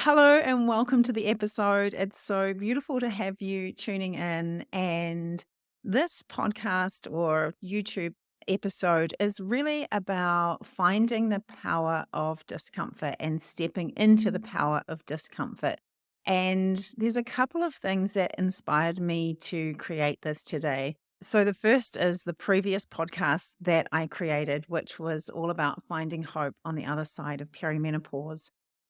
Hello and welcome to the episode. It's so beautiful to have you tuning in. And this podcast or YouTube episode is really about finding the power of discomfort and stepping into the power of discomfort. And there's a couple of things that inspired me to create this today. So, the first is the previous podcast that I created, which was all about finding hope on the other side of perimenopause.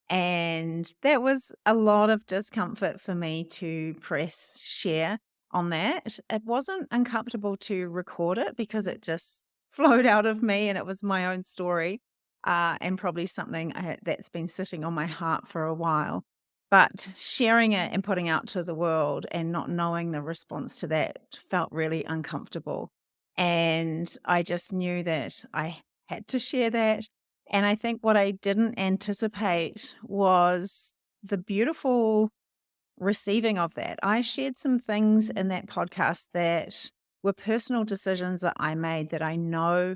And that was a lot of discomfort for me to press share on that. It wasn't uncomfortable to record it because it just flowed out of me and it was my own story, and probably something that's been sitting on my heart for a while. But sharing it and putting out to the world and not knowing the response to that felt really uncomfortable. And I just knew that I had to share that, and I think what I didn't anticipate was the beautiful receiving of that. I shared some things in that podcast that were personal decisions that I made that I know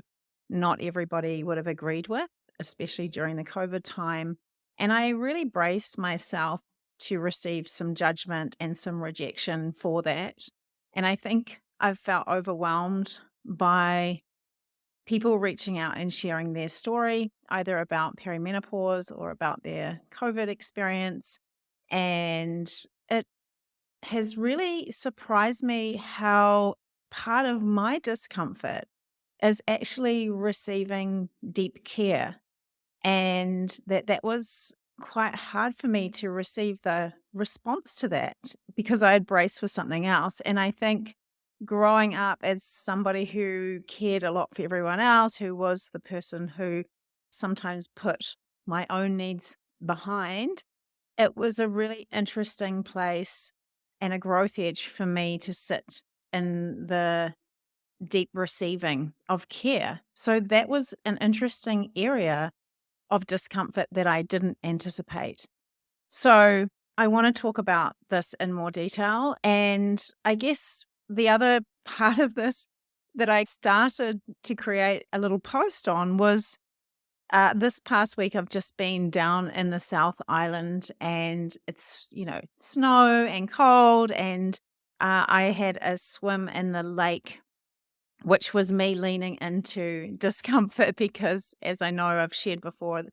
not everybody would have agreed with, especially during the COVID time. And I really braced myself to receive some judgment and some rejection for that. And I think I felt overwhelmed by people reaching out and sharing their story, either about perimenopause or about their COVID experience. And it has really surprised me how part of my discomfort is actually receiving deep care. And that was quite hard for me to receive the response to that because I had braced for something else. And I think growing up as somebody who cared a lot for everyone else, who was the person who sometimes put my own needs behind, it was a really interesting place and a growth edge for me to sit in the deep receiving of care. So that was an interesting area of discomfort that I didn't anticipate. So I want to talk about this in more detail. And I guess the other part of this that I started to create a little post on was this past week. I've just been down in the South Island and it's, snow and cold. And I had a swim in the lake, which was me leaning into discomfort because, as I know I've shared before,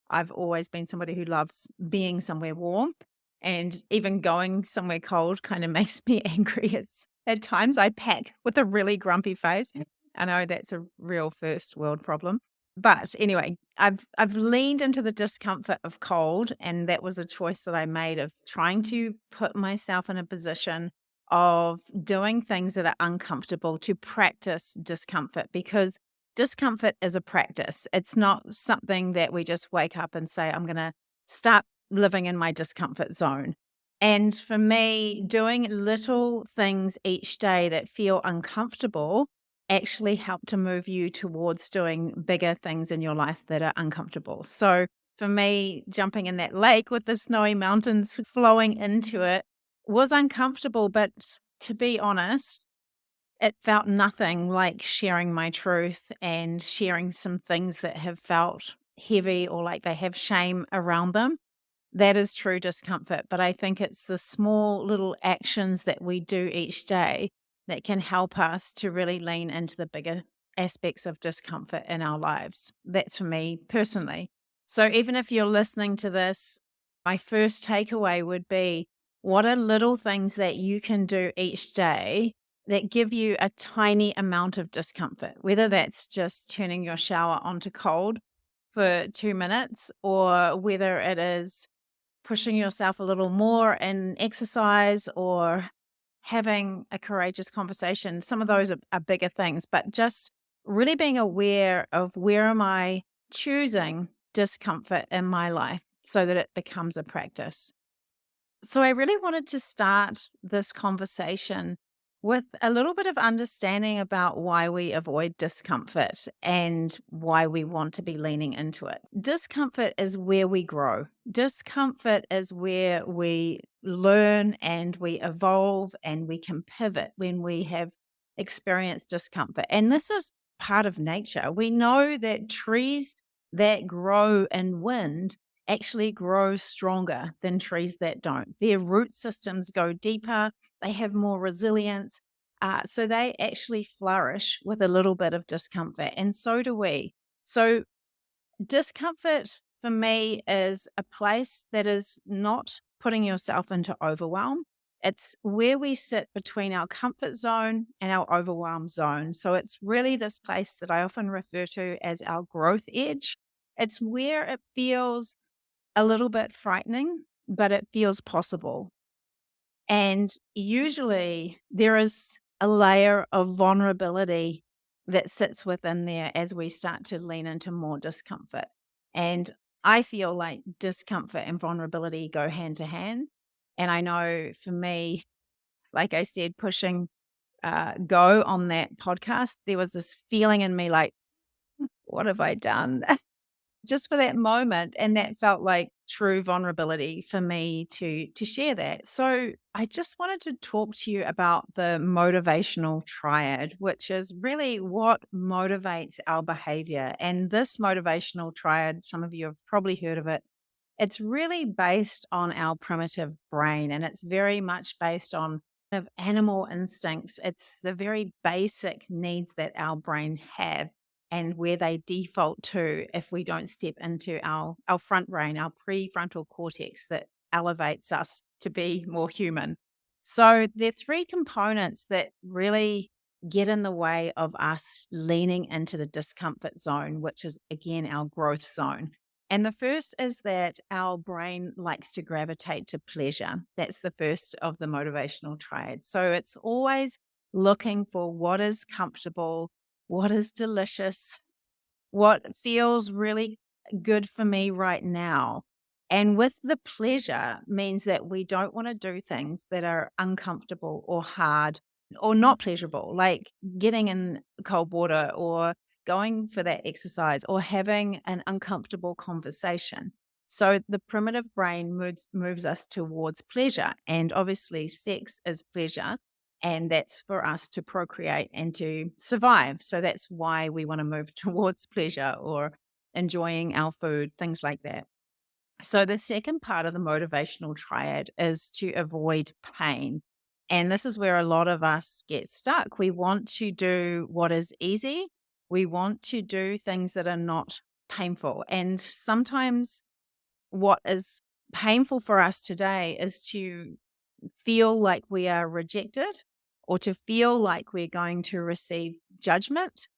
I've always been somebody who loves being somewhere warm, and even going somewhere cold kind of makes me angry. At times I pack with a really grumpy face. I know that's a real first world problem. But anyway, I've leaned into the discomfort of cold, and that was a choice that I made of trying to put myself in a position of doing things that are uncomfortable to practice discomfort, because discomfort is a practice. It's not something that we just wake up and say, I'm going to start living in my discomfort zone. And for me, doing little things each day that feel uncomfortable actually help to move you towards doing bigger things in your life that are uncomfortable. So for me, jumping in that lake with the snowy mountains flowing into it was uncomfortable, but to be honest, it felt nothing like sharing my truth and sharing some things that have felt heavy or like they have shame around them. That is true discomfort. But I think it's the small little actions that we do each day that can help us to really lean into the bigger aspects of discomfort in our lives. That's for me personally. So even if you're listening to this, my first takeaway would be, what are little things that you can do each day that give you a tiny amount of discomfort, whether that's just turning your shower onto cold for 2 minutes, or whether it is pushing yourself a little more in exercise or having a courageous conversation. Some of those are bigger things, but just really being aware of where am I choosing discomfort in my life so that it becomes a practice. So I really wanted to start this conversation with a little bit of understanding about why we avoid discomfort and why we want to be leaning into it. Discomfort is where we grow. Discomfort is where we learn and we evolve and we can pivot when we have experienced discomfort. And this is part of nature. We know that trees that grow in wind actually grow stronger than trees that don't. Their root systems go deeper, they have more resilience. So they actually flourish with a little bit of discomfort, and so do we. So, discomfort for me is a place that is not putting yourself into overwhelm. It's where we sit between our comfort zone and our overwhelm zone. So it's really this place that I often refer to as our growth edge. It's where it feels a little bit frightening, but it feels possible. And usually there is a layer of vulnerability that sits within there as we start to lean into more discomfort. And I feel like discomfort and vulnerability go hand to hand. And I know for me, like I said, pushing go on that podcast, there was this feeling in me like, what have I done? Just for that moment, and that felt like true vulnerability for me to share that. So I just wanted to talk to you about the motivational triad, which is really what motivates our behavior. And this motivational triad, some of you have probably heard of it. It's really based on our primitive brain, and it's very much based on of animal instincts. It's the very basic needs that our brain have and where they default to if we don't step into our front brain, our prefrontal cortex that elevates us to be more human. So there are three components that really get in the way of us leaning into the discomfort zone, which is again our growth zone. And the first is that our brain likes to gravitate to pleasure. That's the first of the motivational triad. So it's always looking for what is comfortable, what is delicious, what feels really good for me right now. And with the pleasure means that we don't want to do things that are uncomfortable or hard or not pleasurable, like getting in cold water or going for that exercise or having an uncomfortable conversation. So the primitive brain moves us towards pleasure. And obviously, sex is pleasure. And that's for us to procreate and to survive. So that's why we want to move towards pleasure or enjoying our food, things like that. So the second part of the motivational triad is to avoid pain. And this is where a lot of us get stuck. We want to do what is easy. We want to do things that are not painful. And sometimes what is painful for us today is to feel like we are rejected or to feel like we're going to receive judgment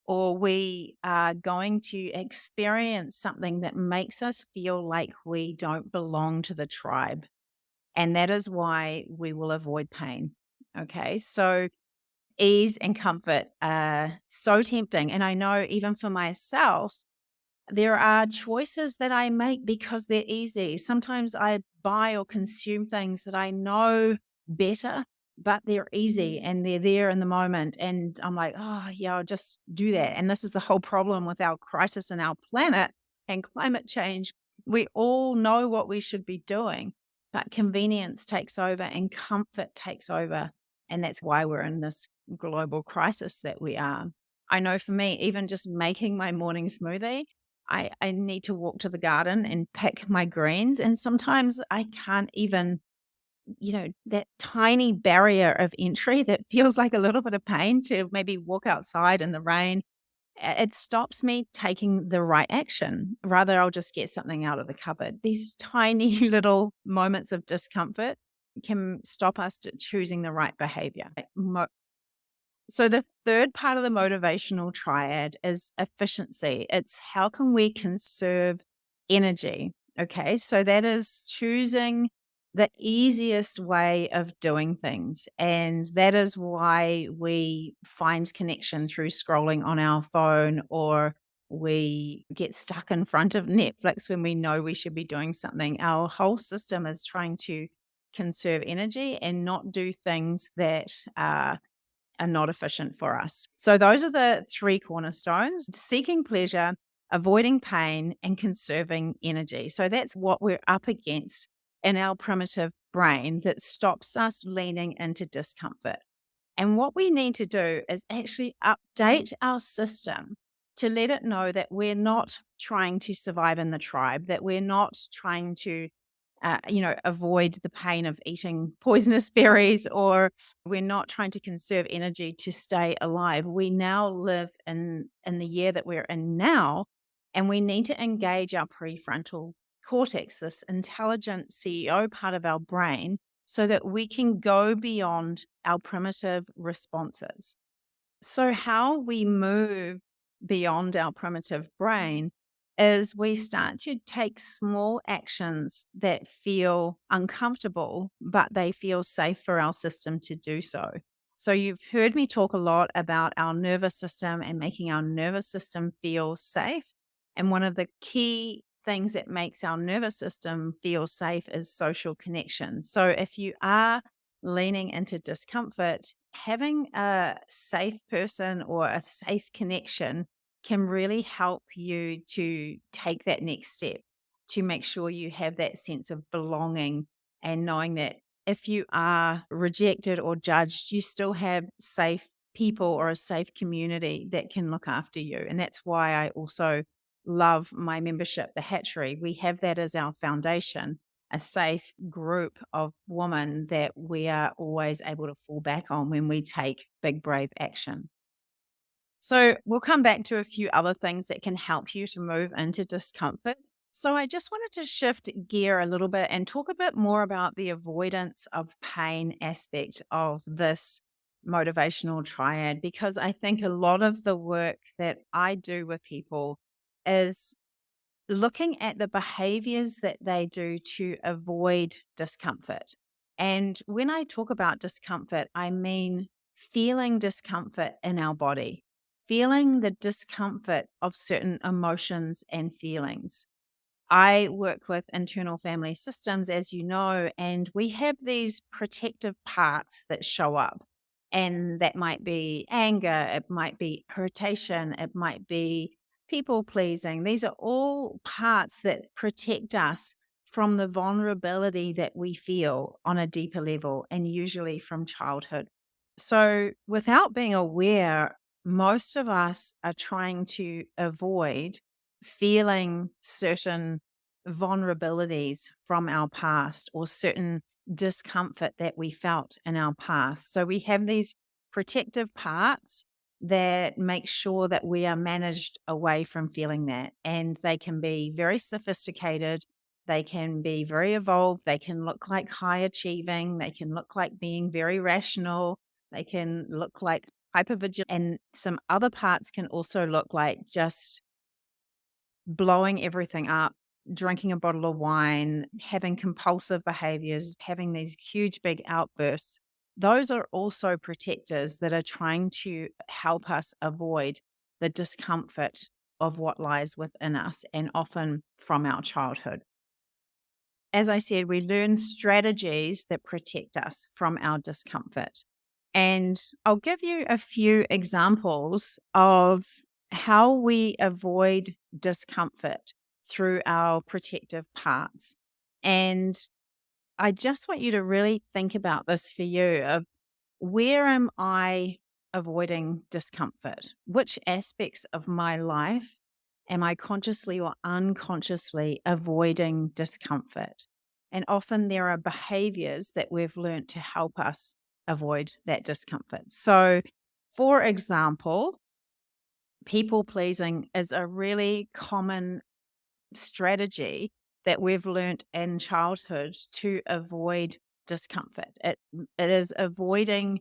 or we are going to experience something that makes us feel like we don't belong to the tribe. And that is why we will avoid pain. Okay. So ease and comfort are so tempting. And I know even for myself, there are choices that I make because they're easy. Sometimes I buy or consume things that I know better, but they're easy and they're there in the moment. And I'm like, oh, yeah, I'll just do that. And this is the whole problem with our crisis in our planet and climate change. We all know what we should be doing, but convenience takes over and comfort takes over. And that's why we're in this global crisis that we are. I know for me, even just making my morning smoothie, I need to walk to the garden and pick my greens. And sometimes I can't even, that tiny barrier of entry that feels like a little bit of pain to maybe walk outside in the rain. It stops me taking the right action. Rather, I'll just get something out of the cupboard. These tiny little moments of discomfort can stop us to choosing the right behavior. So the third part of the motivational triad is efficiency. It's how can we conserve energy? Okay, so that is choosing the easiest way of doing things. And that is why we find connection through scrolling on our phone or we get stuck in front of Netflix when we know we should be doing something. Our whole system is trying to conserve energy and not do things that are not efficient for us. So those are the three cornerstones: seeking pleasure, avoiding pain, and conserving energy. So that's what we're up against in our primitive brain that stops us leaning into discomfort. And what we need to do is actually update our system to let it know that we're not trying to survive in the tribe, that we're not trying to, avoid the pain of eating poisonous berries, or we're not trying to conserve energy to stay alive. We now live in the year that we're in now, and we need to engage our prefrontal cortex, this intelligent CEO part of our brain, so that we can go beyond our primitive responses. So, how we move beyond our primitive brain is we start to take small actions that feel uncomfortable, but they feel safe for our system to do so. So, you've heard me talk a lot about our nervous system and making our nervous system feel safe. And one of the key things that makes our nervous system feel safe is social connection. So, if you are leaning into discomfort, having a safe person or a safe connection can really help you to take that next step, to make sure you have that sense of belonging and knowing that if you are rejected or judged, you still have safe people or a safe community that can look after you. And that's why I also love my membership, the Hatchery. We have that as our foundation, a safe group of women that we are always able to fall back on when we take big, brave action. So, we'll come back to a few other things that can help you to move into discomfort. So, I just wanted to shift gear a little bit and talk a bit more about the avoidance of pain aspect of this motivational triad, because I think a lot of the work that I do with people is looking at the behaviors that they do to avoid discomfort. And when I talk about discomfort, I mean feeling discomfort in our body, feeling the discomfort of certain emotions and feelings. I work with internal family systems, as you know, and we have these protective parts that show up. And that might be anger, it might be irritation, it might be people pleasing. These are all parts that protect us from the vulnerability that we feel on a deeper level, and usually from childhood. So, without being aware, most of us are trying to avoid feeling certain vulnerabilities from our past or certain discomfort that we felt in our past. So, we have these protective parts that make sure that we are managed away from feeling that. And they can be very sophisticated, they can be very evolved, they can look like high achieving, they can look like being very rational, they can look like hypervigilant, and some other parts can also look like just blowing everything up, drinking a bottle of wine, having compulsive behaviors, having these huge, big outbursts. Those are also protectors that are trying to help us avoid the discomfort of what lies within us and often from our childhood. As I said, we learn strategies that protect us from our discomfort. And I'll give you a few examples of how we avoid discomfort through our protective parts. And I just want you to really think about this for you of where am I avoiding discomfort? Which aspects of my life am I consciously or unconsciously avoiding discomfort? And often there are behaviors that we've learned to help us avoid that discomfort. So, for example, people pleasing is a really common strategy that we've learned in childhood to avoid discomfort. It is avoiding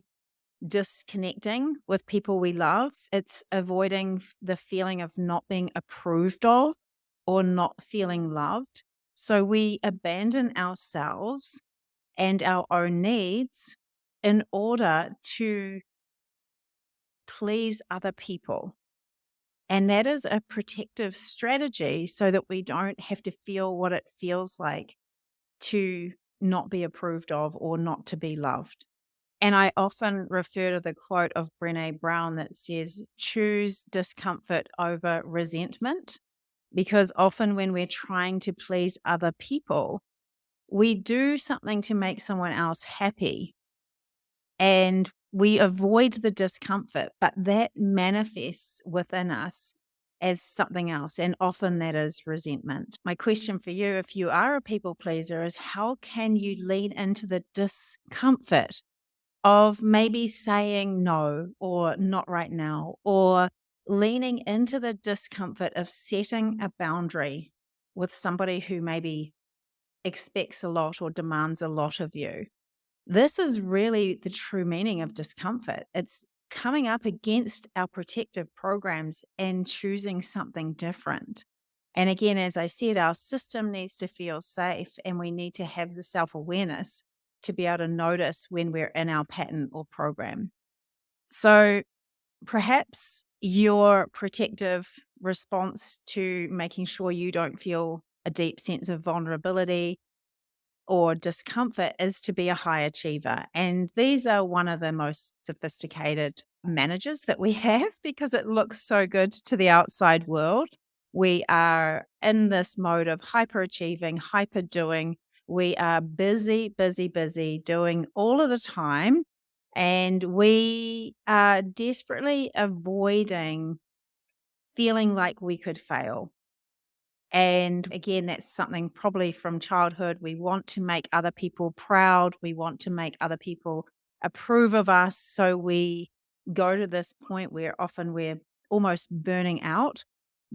disconnecting with people we love. It's avoiding the feeling of not being approved of or not feeling loved. So we abandon ourselves and our own needs in order to please other people. And that is a protective strategy so that we don't have to feel what it feels like to not be approved of or not to be loved. And I often refer to the quote of Brené Brown that says, choose discomfort over resentment, because often when we're trying to please other people, we do something to make someone else happy and we avoid the discomfort, but that manifests within us as something else. And often that is resentment. My question for you, if you are a people pleaser, is how can you lean into the discomfort of maybe saying no or not right now, or leaning into the discomfort of setting a boundary with somebody who maybe expects a lot or demands a lot of you? This is really the true meaning of discomfort. It's coming up against our protective programs and choosing something different. And again, as I said, our system needs to feel safe, and we need to have the self awareness to be able to notice when we're in our pattern or program. So perhaps your protective response to making sure you don't feel a deep sense of vulnerability or discomfort is to be a high achiever. And these are one of the most sophisticated managers that we have because it looks so good to the outside world. We are in this mode of hyper achieving, hyper doing. We are busy, busy, busy, doing all of the time. And we are desperately avoiding feeling like we could fail. And again, that's something probably from childhood. We want to make other people proud. We want to make other people approve of us. So we go to this point where often we're almost burning out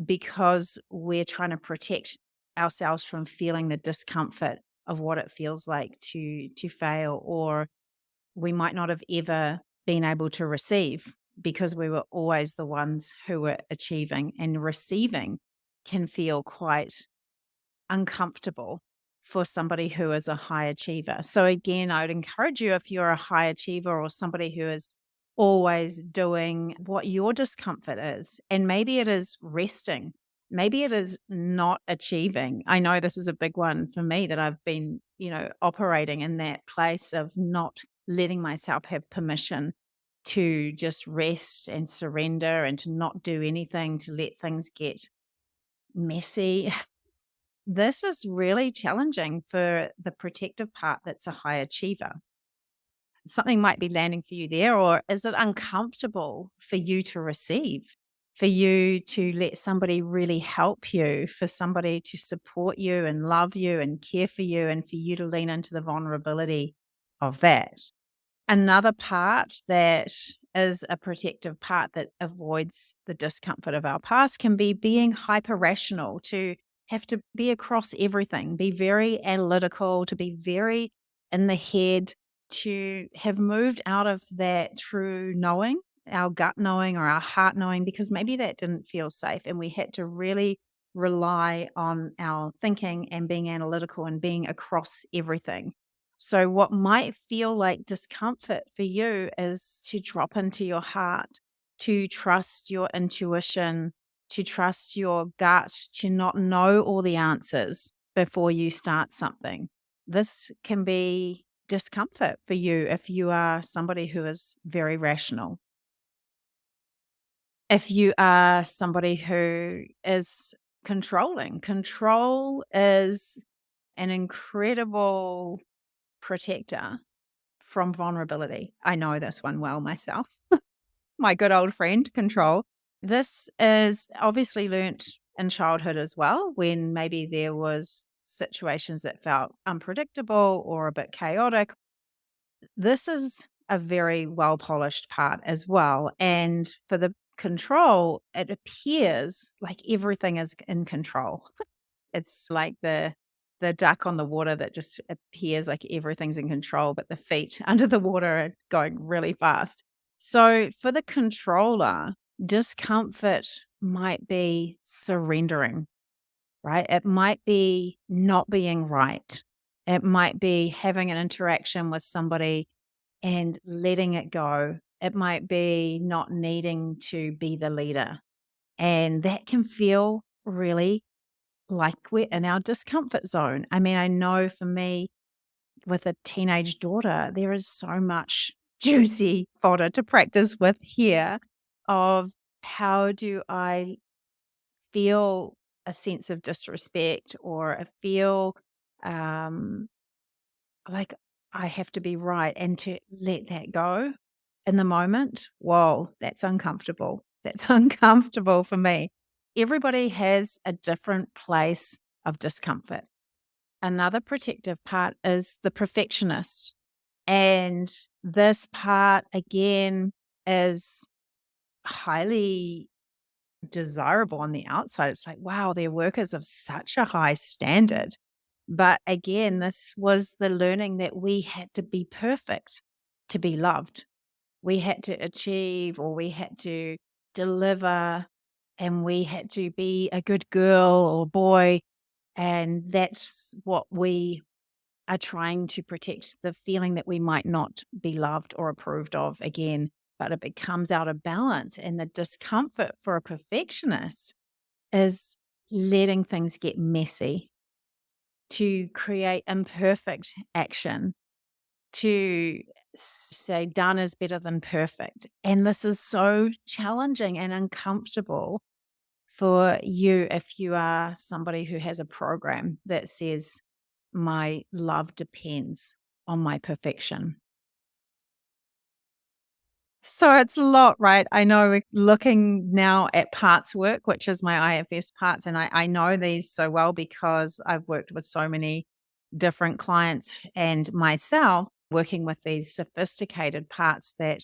because we're trying to protect ourselves from feeling the discomfort of what it feels like to fail, or we might not have ever been able to receive because we were always the ones who were achieving, and receiving can feel quite uncomfortable for somebody who is a high achiever. So again, I would encourage you, if you're a high achiever or somebody who is always doing, what your discomfort is. And maybe it is resting. Maybe it is not achieving. I know this is a big one for me, that I've been, operating in that place of not letting myself have permission to just rest and surrender and to not do anything, to let things get messy. This is really challenging for the protective part that's a high achiever. Something might be landing for you there, or is it uncomfortable for you to receive, for you to let somebody really help you, for somebody to support you and love you and care for you, and for you to lean into the vulnerability of that? Another part that is a protective part that avoids the discomfort of our past can be being hyper rational, to have to be across everything, be very analytical, to be very in the head, to have moved out of that true knowing, our gut knowing or our heart knowing, because maybe that didn't feel safe. And we had to really rely on our thinking and being analytical and being across everything. So, what might feel like discomfort for you is to drop into your heart, to trust your intuition, to trust your gut, to not know all the answers before you start something. This can be discomfort for you if you are somebody who is very rational. If you are somebody who is controlling, control is an incredible protector from vulnerability. I know this one well myself. My good old friend, control. This is obviously learnt in childhood as well, when maybe there was situations that felt unpredictable or a bit chaotic. This is a very well polished part as well. And for the control, it appears like everything is in control. It's like the duck on the water that just appears like everything's in control, but the feet under the water are going really fast. So for the controller, discomfort might be surrendering, right? It might be not being right. It might be having an interaction with somebody and letting it go. It might be not needing to be the leader. And that can feel really like we're in our discomfort zone. I mean, I know for me, with a teenage daughter, there is so much juicy fodder to practice with here, of how do I feel a sense of disrespect, or I feel um, like I have to be right, and to let that go in the moment. Whoa, that's uncomfortable. That's uncomfortable for me. everybody has a different place of discomfort. Another protective part is the perfectionist. And this part, again, is highly desirable on the outside. It's like, wow, their work is of such a high standard. But again, this was the learning that we had to be perfect to be loved. We had to achieve, or we had to deliver, and we had to be a good girl or boy. And that's what we are trying to protect, the feeling that we might not be loved or approved of again, but it becomes out of balance. And the discomfort for a perfectionist is letting things get messy, to create imperfect action, to say done is better than perfect. And this is so challenging and uncomfortable for you if you are somebody who has a program that says, my love depends on my perfection. So it's a lot, right? I know we're looking now at parts work, which is my IFS parts. And I know these so well because I've worked with so many different clients and myself working with these sophisticated parts that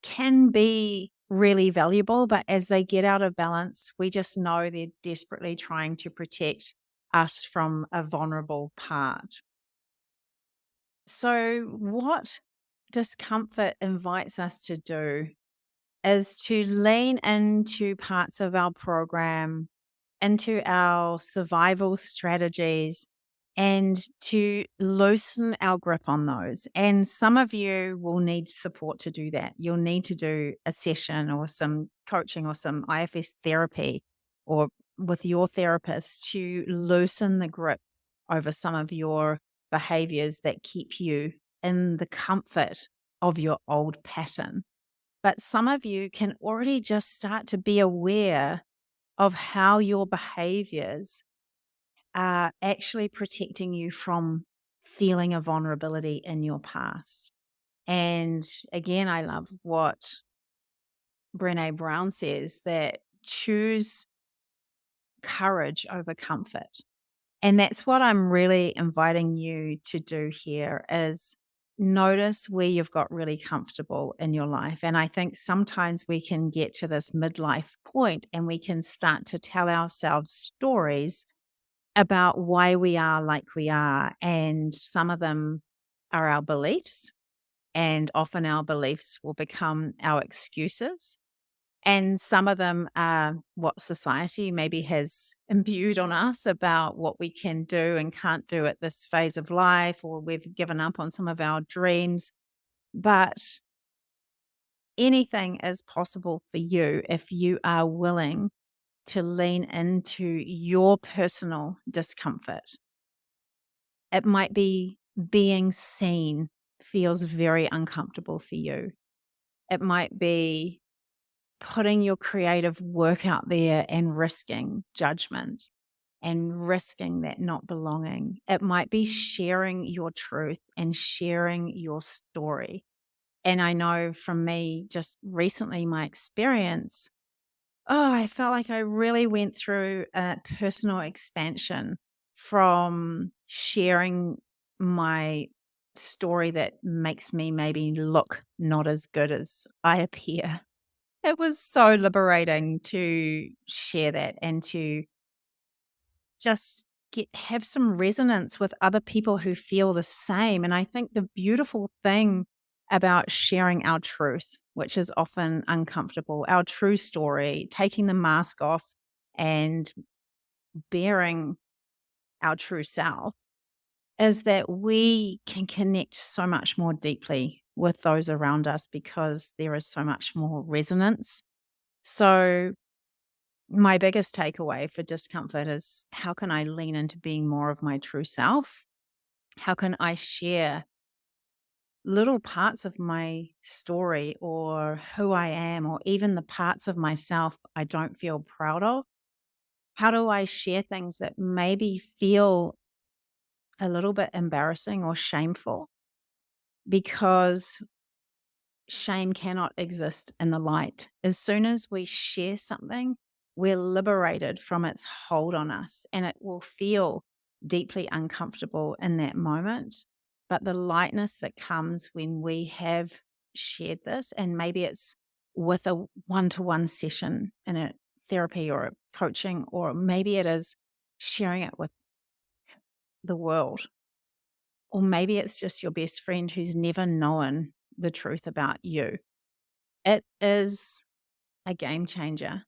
can be really valuable. But as they get out of balance, we just know they're desperately trying to protect us from a vulnerable part. So, what discomfort invites us to do is to lean into parts of our program, into our survival strategies, and to loosen our grip on those. And some of you will need support to do that. You'll need to do a session or some coaching or some IFS therapy or with your therapist to loosen the grip over some of your behaviors that keep you in the comfort of your old pattern. But some of you can already just start to be aware of how your behaviors are actually protecting you from feeling a vulnerability in your past. And again, I love what Brene Brown says, that choose courage over comfort. And that's what I'm really inviting you to do here is notice where you've got really comfortable in your life. And I think sometimes we can get to this midlife point and we can start to tell ourselves stories about why we are like we are. And some of them are our beliefs, and often our beliefs will become our excuses. And some of them are what society maybe has imbued on us about what we can do and can't do at this phase of life, or we've given up on some of our dreams. But anything is possible for you if you are willing to lean into your personal discomfort. It might be being seen feels very uncomfortable for you. It might be putting your creative work out there and risking judgment and risking that not belonging. It might be sharing your truth and sharing your story. And I know from me, just recently, my experience, I felt like I really went through a personal expansion from sharing my story that makes me maybe look not as good as I appear. It was so liberating to share that and to just have some resonance with other people who feel the same. And I think the beautiful thing about sharing our truth, which is often uncomfortable, our true story, taking the mask off and bearing our true self, is that we can connect so much more deeply with those around us because there is so much more resonance. So my biggest takeaway for discomfort is, how can I lean into being more of my true self? How can I share little parts of my story or who I am, or even the parts of myself I don't feel proud of? How do I share things that maybe feel a little bit embarrassing or shameful? Because shame cannot exist in the light. As soon as we share something, we're liberated from its hold on us, and it will feel deeply uncomfortable in that moment. But the lightness that comes when we have shared this, and maybe it's with a one-to-one session in a therapy or a coaching, or maybe it is sharing it with the world, or maybe it's just your best friend who's never known the truth about you. It is a game changer.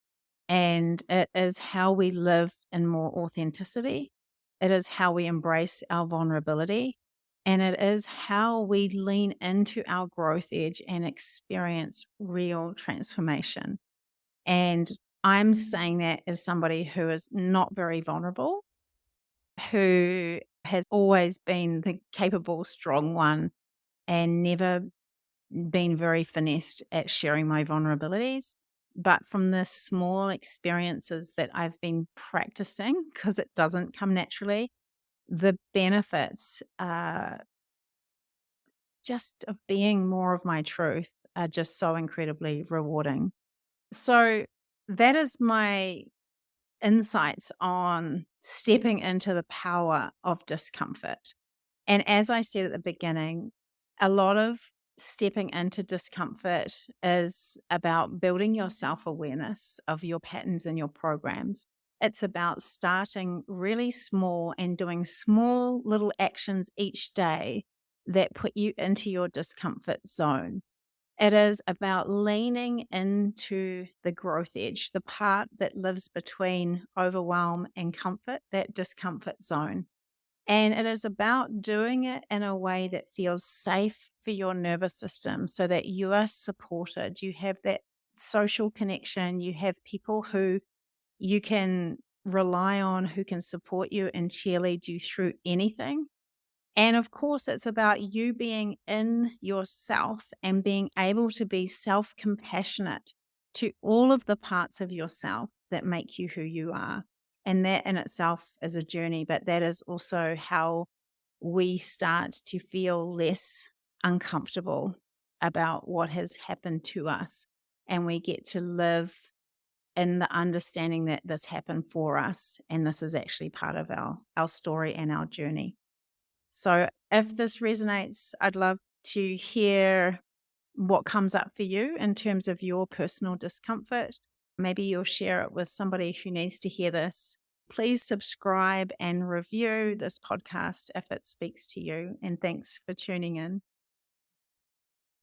And it is how we live in more authenticity. It is how we embrace our vulnerability. And it is how we lean into our growth edge and experience real transformation. And I'm saying that as somebody who is not very vulnerable, who has always been the capable, strong one, and never been very finessed at sharing my vulnerabilities. But from the small experiences that I've been practicing, because it doesn't come naturally, the benefits just of being more of my truth are just so incredibly rewarding. So that is my insights on stepping into the power of discomfort. And as I said at the beginning, a lot of stepping into discomfort is about building your self awareness of your patterns and your programs. It's about starting really small and doing small little actions each day that put you into your discomfort zone. It is about leaning into the growth edge, the part that lives between overwhelm and comfort, that discomfort zone. And it is about doing it in a way that feels safe for your nervous system so that you are supported. You have that social connection. You have people who you can rely on, who can support you and cheerlead you through anything. And of course, it's about you being in yourself and being able to be self compassionate to all of the parts of yourself that make you who you are. And that in itself is a journey, but that is also how we start to feel less uncomfortable about what has happened to us. And we get to live in the understanding that this happened for us. And this is actually part of our story and our journey. So if this resonates, I'd love to hear what comes up for you in terms of your personal discomfort. Maybe you'll share it with somebody who needs to hear this. Please subscribe and review this podcast if it speaks to you. And thanks for tuning in.